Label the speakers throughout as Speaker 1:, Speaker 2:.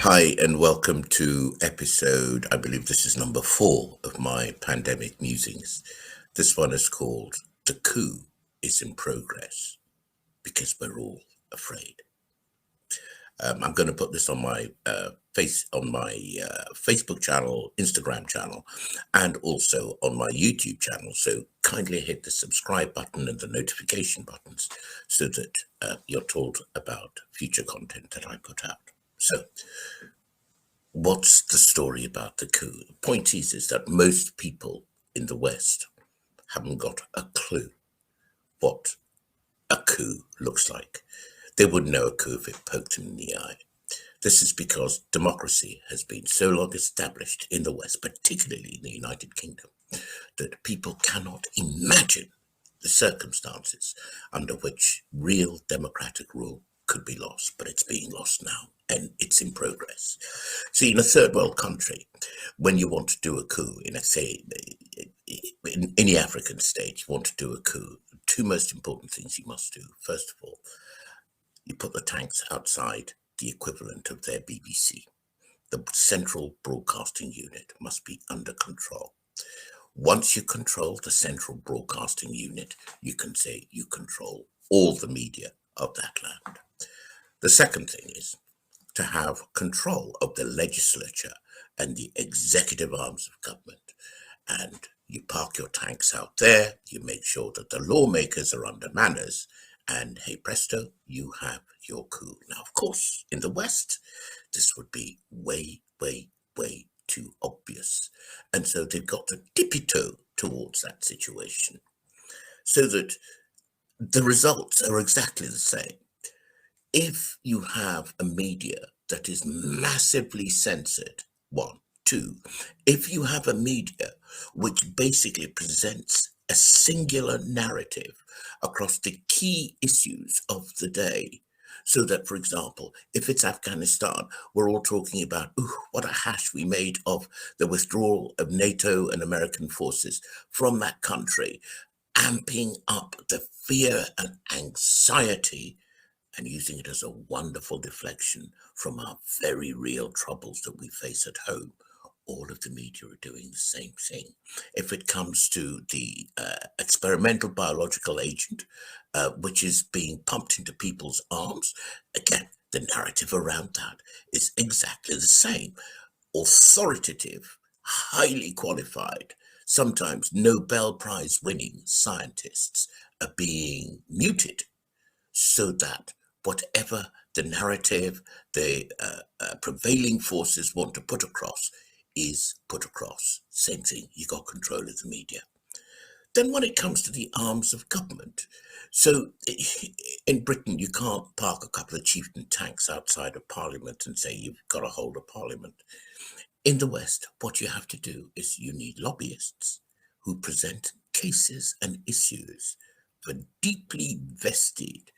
Speaker 1: Hi, and welcome to episode, I believe this is number 4 of my pandemic musings. This one is called The Coup is in Progress because we're all afraid. I'm going to put this on my Facebook channel, Instagram channel, and also on my YouTube channel. So kindly hit the subscribe button and the notification buttons so that you're told about future content that I put out. So, what's the story about the coup? The point is that most people in the West haven't got a clue what a coup looks like. They wouldn't know a coup if it poked them in the eye. This is because democracy has been so long established in the West, particularly in the United Kingdom, that people cannot imagine the circumstances under which real democratic rule could be lost, but it's being lost now and it's in progress. See, in a third world country, when you want to do a coup, in any African state, you want to do a coup, two most important things you must do. First of all, you put the tanks outside the equivalent of their BBC. The central broadcasting unit must be under control. Once you control the central broadcasting unit, you can say you control all the media of that land. The second thing is to have control of the legislature and the executive arms of government. And you park your tanks out there, you make sure that the lawmakers are under manners, and hey presto, you have your coup. Now, of course, in the West, this would be way, way, way too obvious. And so they've got to tippy-toe towards that situation so that the results are exactly the same. If you have a media that is massively censored, one, two, if you have a media which basically presents a singular narrative across the key issues of the day, so that, for example, if it's Afghanistan, we're all talking about, what a hash we made of the withdrawal of NATO and American forces from that country, amping up the fear and anxiety and using it as a wonderful deflection from our very real troubles that we face at home. All of the media are doing the same thing. If it comes to the experimental biological agent, which is being pumped into people's arms, again, the narrative around that is exactly the same. Authoritative, highly qualified, sometimes Nobel Prize winning scientists are being muted so that whatever the narrative the prevailing forces want to put across is put across. Same thing, you got control of the media. Then when it comes to the arms of government, so in Britain you can't park a couple of chieftain tanks outside of Parliament and say you've got a hold of Parliament. In the West, what you have to do is you need lobbyists who present cases and issues for deeply vested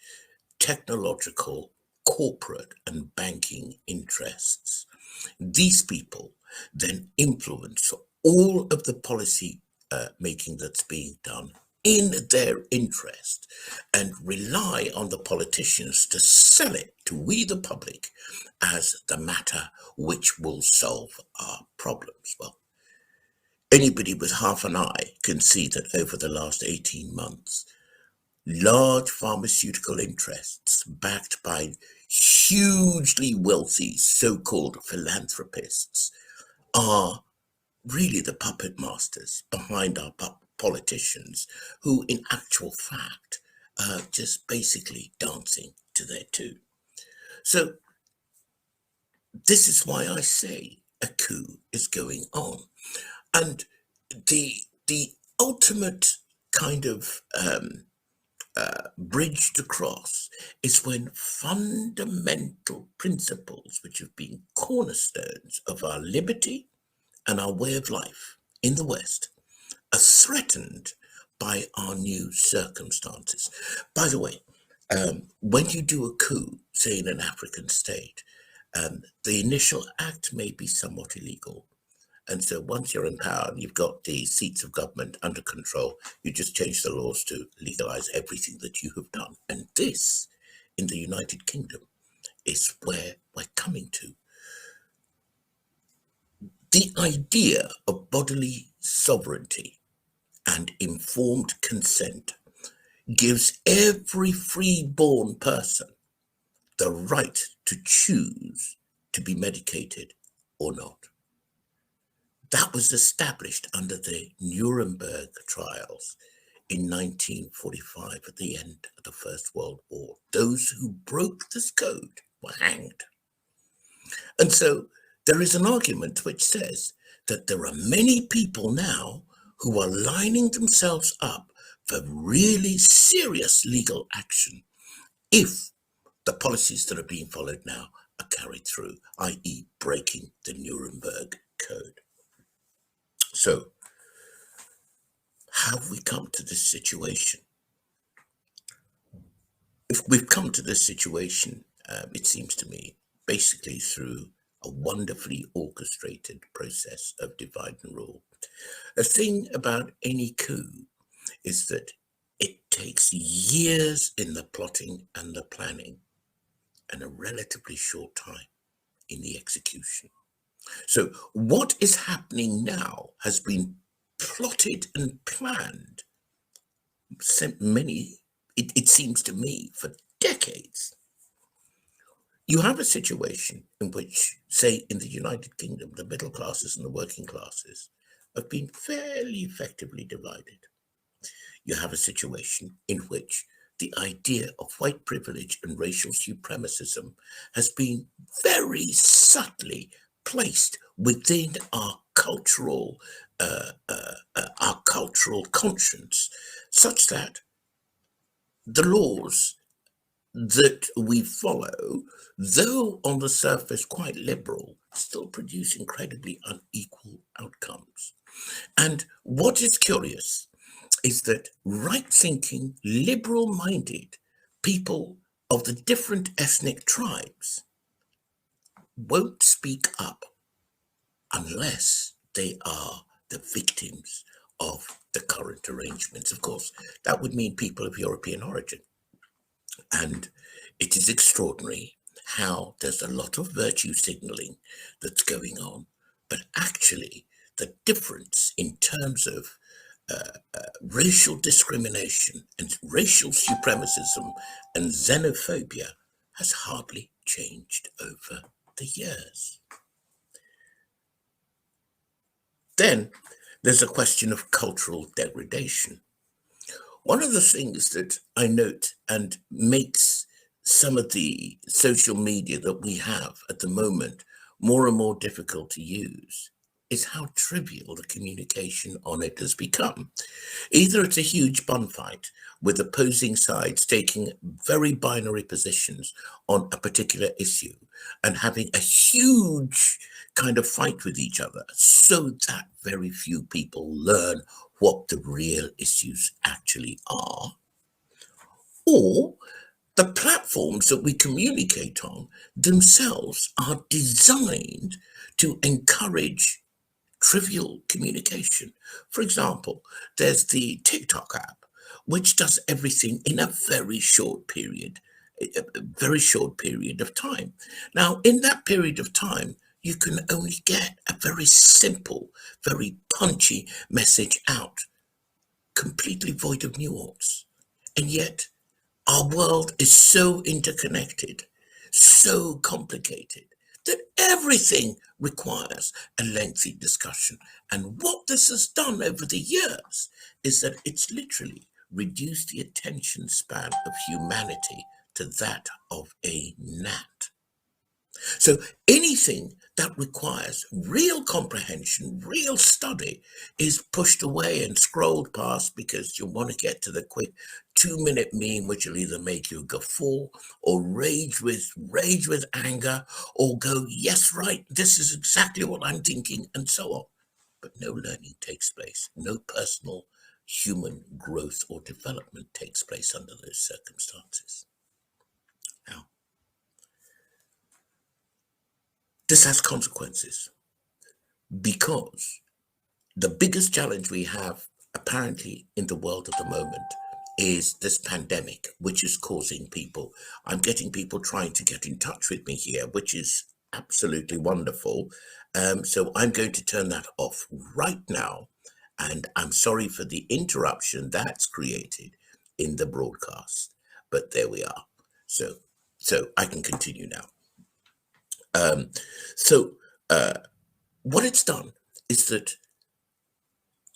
Speaker 1: technological, corporate, and banking interests. These people then influence all of the policy making that's being done in their interest and rely on the politicians to sell it to we the public as the matter which will solve our problems. Well, anybody with half an eye can see that over the last 18 months, large pharmaceutical interests backed by hugely wealthy so-called philanthropists are really the puppet masters behind our politicians, who in actual fact are just basically dancing to their tune. So this is why I say a coup is going on. And the ultimate kind of bridged across is when fundamental principles, which have been cornerstones of our liberty and our way of life in the West, are threatened by our new circumstances. By the way, when you do a coup, say in an African state, the initial act may be somewhat illegal. And so once you're in power and you've got the seats of government under control, you just change the laws to legalize everything that you have done. And this, in the United Kingdom, is where we're coming to. idea of bodily sovereignty and informed consent gives every free-born person the right to choose to be medicated or not. That was established under the Nuremberg trials in 1945 at the end of the First World War. Those who broke this code were hanged. And so there is an argument which says that there are many people now who are lining themselves up for really serious legal action if the policies that are being followed now are carried through, i.e. breaking the Nuremberg Code. So, how have we come to this situation? If we've come to this situation, it seems to me, basically through a wonderfully orchestrated process of divide and rule. The thing about any coup is that it takes years in the plotting and the planning and a relatively short time in the execution. So what is happening now has been plotted and planned, it seems to me, for decades. You have a situation in which, say, in the United Kingdom, the middle classes and the working classes have been fairly effectively divided. You have a situation in which the idea of white privilege and racial supremacism has been very subtly placed within our cultural conscience, such that the laws that we follow, though on the surface quite liberal, still produce incredibly unequal outcomes. And what is curious is that right-thinking, liberal-minded people of the different ethnic tribes won't speak up unless they are the victims of the current arrangements. Of course, that would mean people of European origin. And it is extraordinary how there's a lot of virtue signaling that's going on, but actually the difference in terms of racial discrimination and racial supremacism and xenophobia has hardly changed over the years. Then there's a question of cultural degradation. One of the things that I note and makes some of the social media that we have at the moment more and more difficult to use is how trivial the communication on it has become. Either it's a huge bun fight with opposing sides taking very binary positions on a particular issue and having a huge kind of fight with each other so that very few people learn what the real issues actually are, or the platforms that we communicate on themselves are designed to encourage trivial communication. For example, there's the TikTok app, which does everything in a very short period of time. Now, in that period of time, you can only get a very simple, very punchy message out, completely void of nuance. And yet, our world is so interconnected, so complicated, that everything requires a lengthy discussion. And what this has done over the years is that it's literally reduced the attention span of humanity to that of a gnat. So anything that requires real comprehension, real study, is pushed away and scrolled past because you want to get to the quick 2-minute meme, which will either make you guffaw or rage with anger, or go, yes, right, this is exactly what I'm thinking, and so on. But no learning takes place. No personal human growth or development takes place under those circumstances. Now, this has consequences because the biggest challenge we have apparently in the world at the moment is this pandemic, which is causing people, I'm getting people trying to get in touch with me here, which is absolutely wonderful. So I'm going to turn that off right now. And I'm sorry for the interruption that's created in the broadcast. But there we are. So I can continue now. Um, so what it's done is that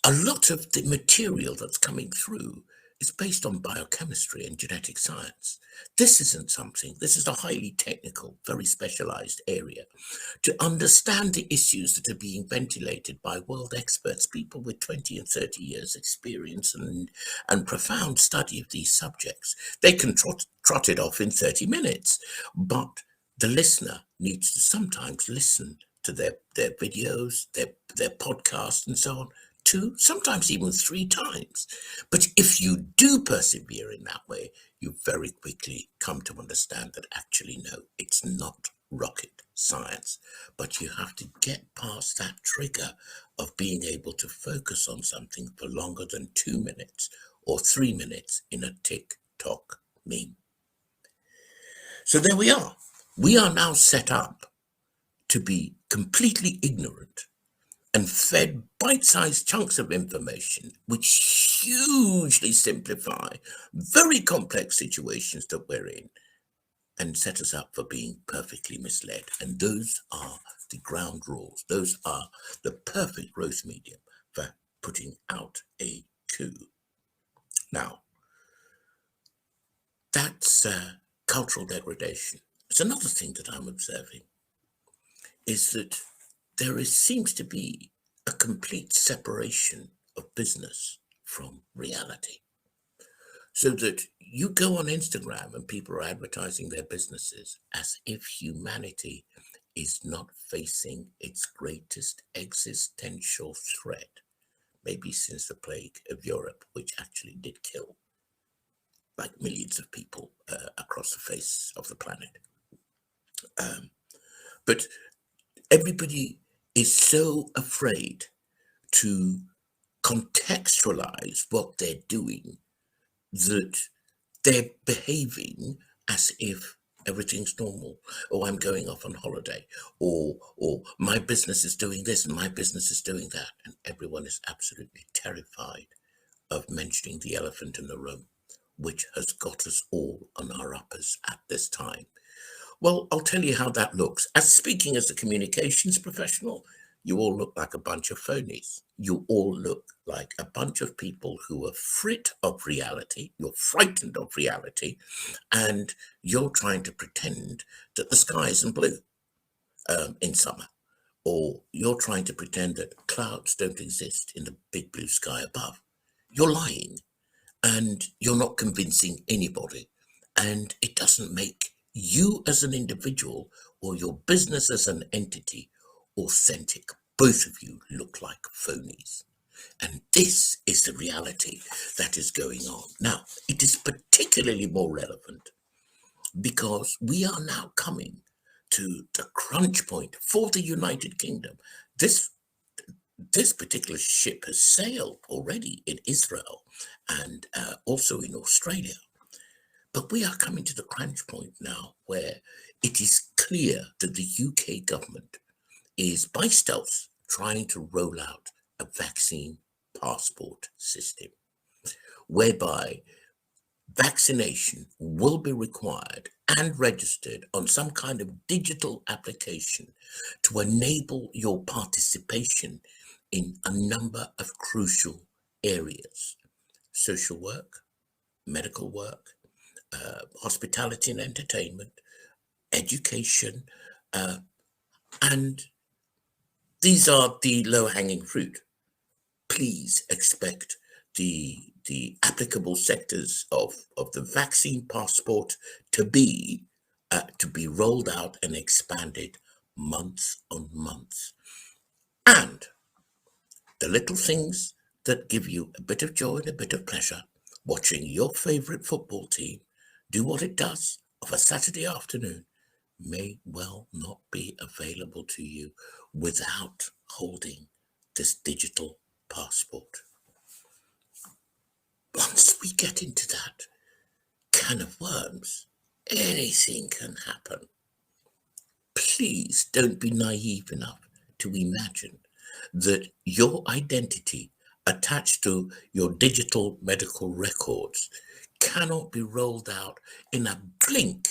Speaker 1: a lot of the material that's coming through is based on biochemistry and genetic science. This is a highly technical, very specialized area. To understand the issues that are being ventilated by world experts, people with 20 and 30 years experience and profound study of these subjects, they can trot it off in 30 minutes. But the listener needs to sometimes listen to their videos, their podcasts and so on, two, sometimes even three times. But if you do persevere in that way, you very quickly come to understand that actually, no, it's not rocket science. But you have to get past that trigger of being able to focus on something for longer than 2 minutes or 3 minutes in a TikTok meme. So there we are. We are now set up to be completely ignorant and fed bite-sized chunks of information which hugely simplify very complex situations that we're in and set us up for being perfectly misled. And those are the ground rules. Those are the perfect growth medium for putting out a coup. Now, that's cultural degradation. It's another thing that I'm observing is that seems to be a complete separation of business from reality. So that you go on Instagram and people are advertising their businesses as if humanity is not facing its greatest existential threat, maybe since the plague of Europe, which actually did kill like millions of people across the face of the planet. But everybody is so afraid to contextualize what they're doing that they're behaving as if everything's normal. Oh, I'm going off on holiday, or my business is doing this and my business is doing that, and everyone is absolutely terrified of mentioning the elephant in the room, which has got us all on our uppers at this time. Well, I'll tell you how that looks. As speaking as a communications professional, you all look like a bunch of phonies. You all look like a bunch of people who are frit of reality. You're frightened of reality, and you're trying to pretend that the sky isn't blue in summer, or you're trying to pretend that clouds don't exist in the big blue sky above. You're lying, and you're not convincing anybody, and it doesn't make you as an individual or your business as an entity authentic. Both of you look like phonies. And this is the reality that is going on. Now, it is particularly more relevant because we are now coming to the crunch point for the United Kingdom. This particular ship has sailed already in Israel and also in Australia. But we are coming to the crunch point now where it is clear that the UK government is by stealth trying to roll out a vaccine passport system whereby vaccination will be required and registered on some kind of digital application to enable your participation in a number of crucial areas: social work, medical work, hospitality and entertainment, education, and these are the low-hanging fruit. Please expect the applicable sectors of the vaccine passport to be rolled out and expanded month on month. And the little things that give you a bit of joy and a bit of pleasure, watching your favorite football team do what it does of a Saturday afternoon, may well not be available to you without holding this digital passport. Once we get into that can of worms, anything can happen. please don't be naive enough to imagine that your identity attached to your digital medical records cannot be rolled out in a blink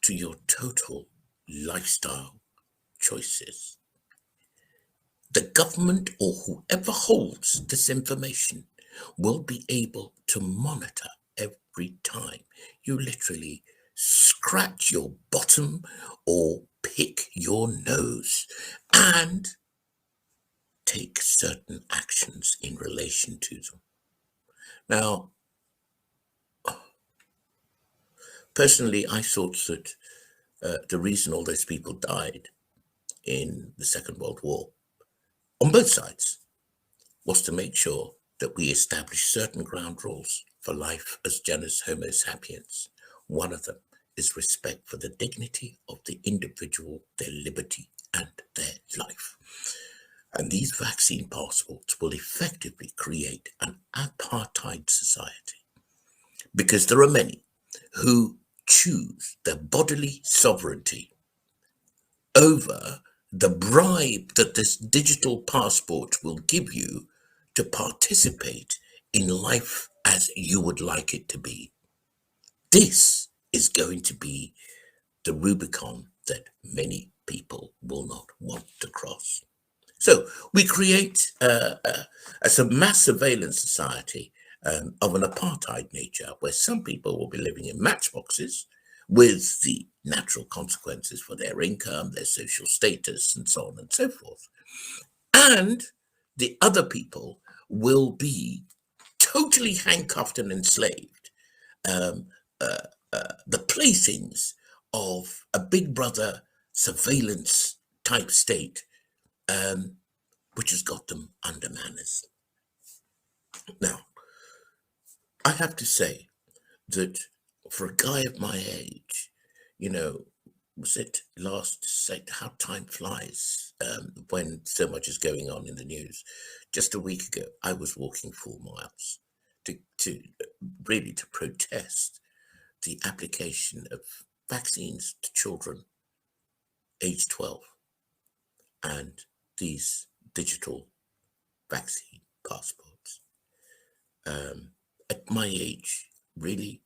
Speaker 1: to your total lifestyle choices. The government or whoever holds this information will be able to monitor every time you literally scratch your bottom or pick your nose and take certain actions in relation to them. Now, personally, I thought that the reason all those people died in the Second World War, on both sides, was to make sure that we establish certain ground rules for life as genus Homo sapiens. One of them is respect for the dignity of the individual, their liberty, and their life. And these vaccine passports will effectively create an apartheid society, because there are many who choose their bodily sovereignty over the bribe that this digital passport will give you to participate in life as you would like it to be. This is going to be the Rubicon that many people will not want to cross. So we create a mass surveillance society of an apartheid nature, where some people will be living in matchboxes with the natural consequences for their income, their social status, and so on and so forth. And the other people will be totally handcuffed and enslaved, the playthings of a big brother surveillance type state, which has got them under manners. Now, I have to say that for a guy of my age, was it last say how time flies when so much is going on in the news? Just a week ago, I was walking 4 miles to really to protest the application of vaccines to children age 12 and these digital vaccine passports. At my age, really,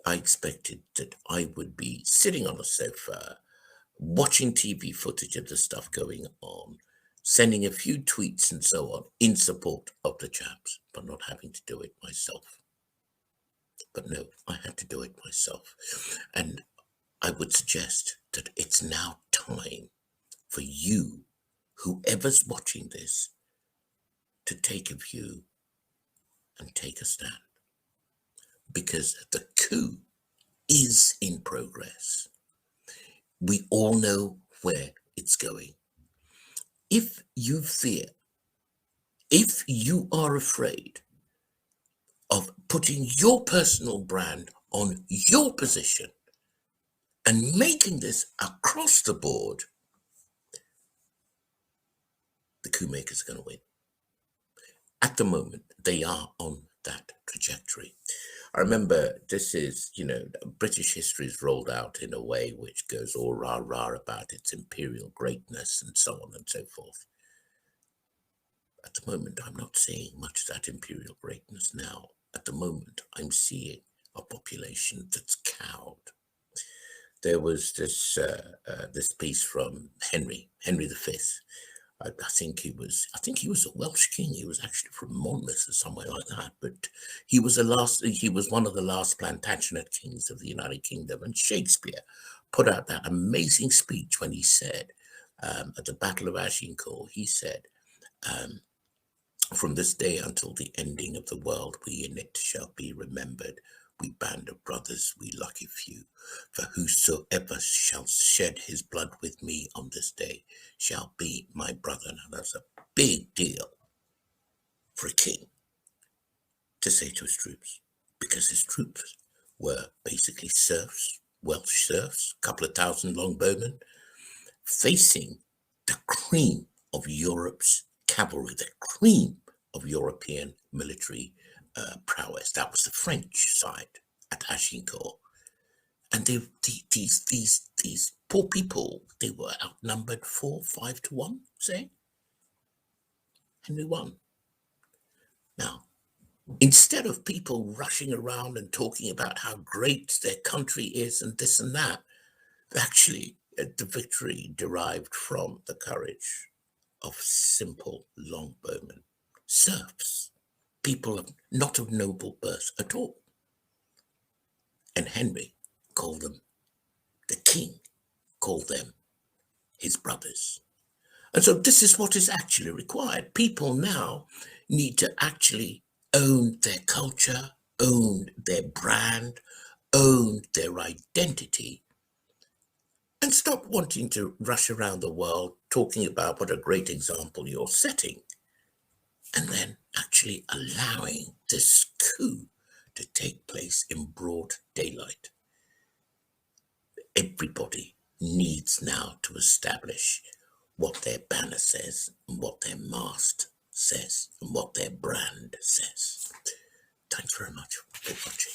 Speaker 1: I expected that I would be sitting on a sofa, watching TV footage of the stuff going on, sending a few tweets and so on in support of the chaps, but not having to do it myself. But no, I had to do it myself. And I would suggest that it's now time for you, whoever's watching this, to take a view and take a stand. Because the coup is in progress. We all know where it's going. If you fear, if you are afraid of putting your personal brand on your position and making this across the board, the coup makers are going to win. At the moment, they are on that trajectory. I remember this is, British history is rolled out in a way which goes all rah-rah about its imperial greatness and so on and so forth. At the moment, I'm not seeing much of that imperial greatness now. At the moment, I'm seeing a population that's cowed. There was this piece from Henry V. I think he was a Welsh king. He was actually from Monmouth or somewhere like that. But he was one of the last Plantagenet kings of the United Kingdom. And Shakespeare put out that amazing speech when he said, at the Battle of Agincourt, he said, "From this day until the ending of the world, we in it shall be remembered. We band of brothers, we lucky few. For whosoever shall shed his blood with me on this day shall be my brother." Now that's a big deal for a king to say to his troops, because his troops were basically serfs, Welsh serfs, a couple of thousand longbowmen, facing the cream of Europe's cavalry, the cream of European military prowess. That was the French side at Agincourt. And these these poor people, they were outnumbered 5 to 1, say. Henry won. Now, instead of people rushing around and talking about how great their country is and this and that, actually, the victory derived from the courage of simple longbowmen, serfs, people not of noble birth at all. And Henry called them, the king called them his brothers. And so this is what is actually required. People now need to actually own their culture, own their brand, own their identity, and stop wanting to rush around the world talking about what a great example you're setting, and then actually allowing this coup to take place in broad daylight. Everybody needs now to establish what their banner says, and what their mast says, and what their brand says. Thanks very much for watching.